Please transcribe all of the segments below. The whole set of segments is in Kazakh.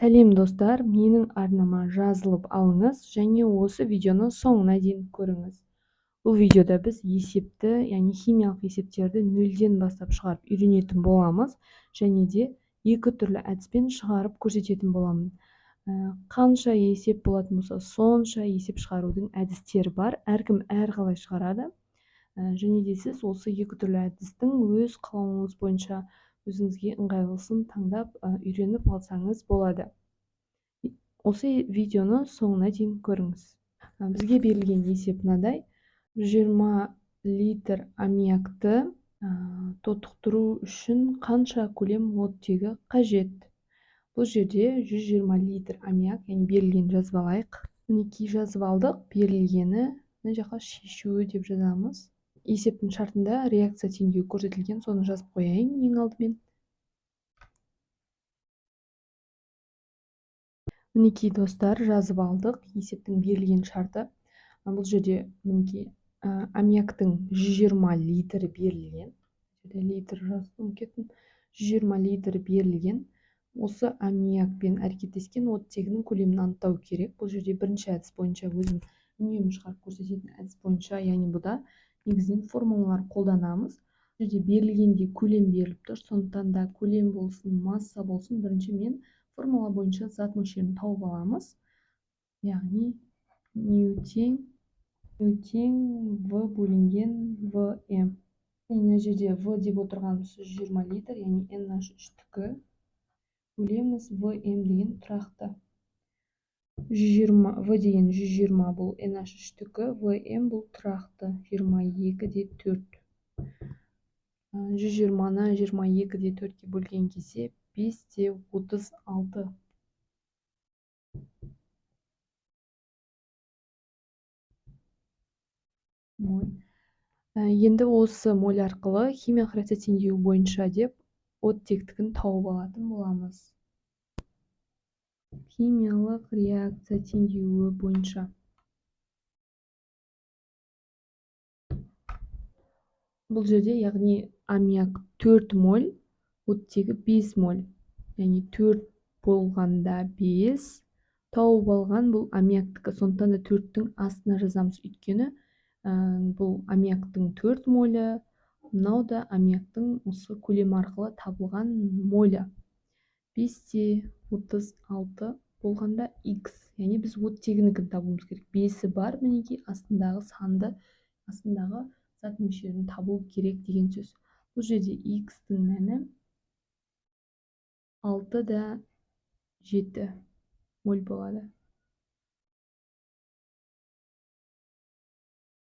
Сәлем достар, менің арнама жазылып алыңыз және осы видеоны соңына дейін көріңіз. Бұл видеода біз есепті, яғни химиялық есептерді нөлден бастап шығарып үйренетін боламыз, және де екі түрлі әдіспен шығарып көрсететін боламын. Қанша есеп болатын болса, сонша есеп шығарудың әдістері бар. Әркім әрқалай шығарады. Және де сіз осы екі түрлі әдістің өз қалауыңыз бойынша өзіңізге ыңғайлысын таңдап үйреніп алсаңыз болады. Осы видеоны соңына дейін көріңіз. Бізге берілген есеп мынадай: 20 литр аммиакты тотықтыру үшін қанша көлем оттегі қажет? Бұл жерде 120 литр аммиак, яғни берілген жазып алайық. Мінекей жазып алдық. Берілгені мына жаққа шешуі деп жазамыз. Есептің шартында реакция теңдеуі көрсетілген, соны жазып қояйын ең алдымен. Мінекей достар, жазып алдық. Есептің берілген шарты. Бұл жерде мінекей аммиактың 120 литр берілген. Литр жаздым кеттім. 120 литр берілген. Осы аммиакпен әрекеттескен оттегінің көлемін анықтау керек. Бұл жерде бірінші әдіс бойынша өзім үнемі шығарып көрсететін әдіс бойынша, яғни бұда негізінен формулалар қолданамыз. Бұл жерде берілгенде көлем беріліп тұр, сондықтан да көлем болсын, масса болсын, бірінші мен формула бойынша зат мөлшерін тауып аламыз. Яғни нью тең В бөлінген ВМ. Мына жерде В деп отырғанымыз 120 литр, яғни NH3-тікі. Бөлеміз ВМ деген тұрақты. 120 В деген 120 бұл NH3-тікі, ВМ бұл тұрақты. 22 де 4. 120-ны 22 де 4-ке бөлген кезде 5 де 36. Енді осы моль арқылы химиялық реакция теңдеуі бойынша деп оттектігін тауып алатын боламыз. Химиялық реакция теңдеуі бойынша. Бұл жерде, яғни аммиак 4 моль, оттегі 5 моль. Яғни 4 болғанда 5, тауып алған бұл аммиактікі. Сондықтан да 4-тің астына жазамыз, өйткені бұл аммиактың 4 молі, мынау да аммиактың осы көлем арқылы табылған молі. 5 де 36 болғанда X, яғни біз оттегінікін табуымыз керек. 5-і бар, мінекей астындағы санды, астындағы зат мөлшерін табу керек деген сөз. Бұл жерде X-тің мәні 6 да 7 моль болады.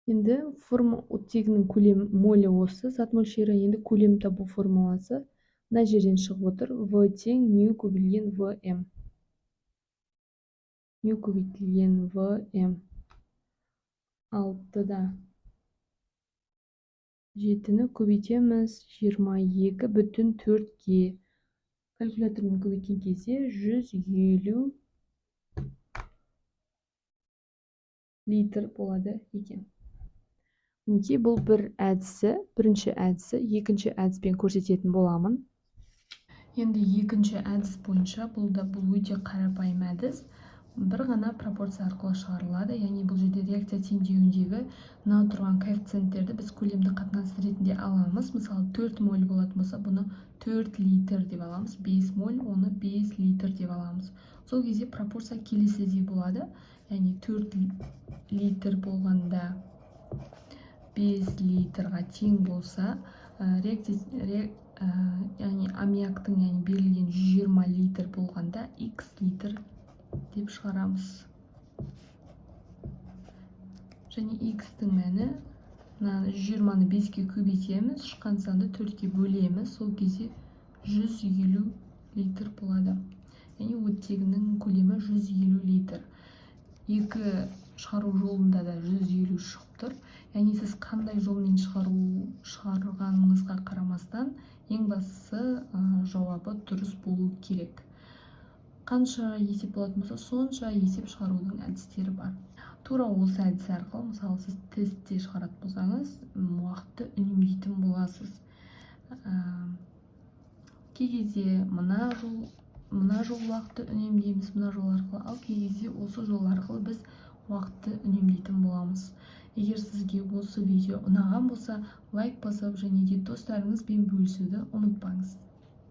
Енді оттегінің көлем молі осы, зат мөлшері, енді көлем табу формуласы мына жерден шығып отыр. В тең нью көбейтілген ВМ. Нью көбейтілген ВМ. 6 да 7-ні көбейтеміз 22,4-ге. Калькулятормен көбейткен кезде 150 литр болады екен. Мінекей бұл бір әдісі, бірінші әдісі, екінші әдіспен көрсететін боламын. Енді екінші әдіс бойынша бұл өте қарапайым әдіс. Бір ғана пропорция арқылы шығарылады, яғни бұл жерде реакция теңдеуіндегі мына тұрған коэффициенттерді біз көлемді қатынас ретінде аламыз. Мысалы 4 моль болатын болса, бұны 4 литр деп аламыз, 5 моль, оны 5 литр деп аламыз. Сол кезде пропорция келесідей болады, яғни 4 литр болғанда 5 литрға тең болса, яғни аммиактың берілген 120 литр болғанда X литр деп шығарамыз. Және X-тің мәні 120-ны 5-ке көбейтеміз, шыққан санды 4-ке бөлеміз, сол кезде 150 литр болады. Яғни оттегінің көлемі 150 литр. Екі шығару жолында да 150 шығып тұр. Яғни сіз қандай жолмен шығарғаныңызға қарамастан, ең бастысы жауабы дұрыс болу керек. Қанша есеп болатын болса, сонша есеп шығарудың әдістері бар. Тура осы әдіс арқылы, мысалы, сіз тестте шығаратын болсаңыз, уақытты үнемдейтін боласыз. Кей кезде мына жол мына жол уақытты үнемдейміз мына жол арқылы, ал кей кезде осы жол арқылы біз уақытты үнемдейтін боламыз. Егер сізге осы видео ұнаған болса, лайк басып және де достарыңызбен бөлісуді ұмытпаңыз.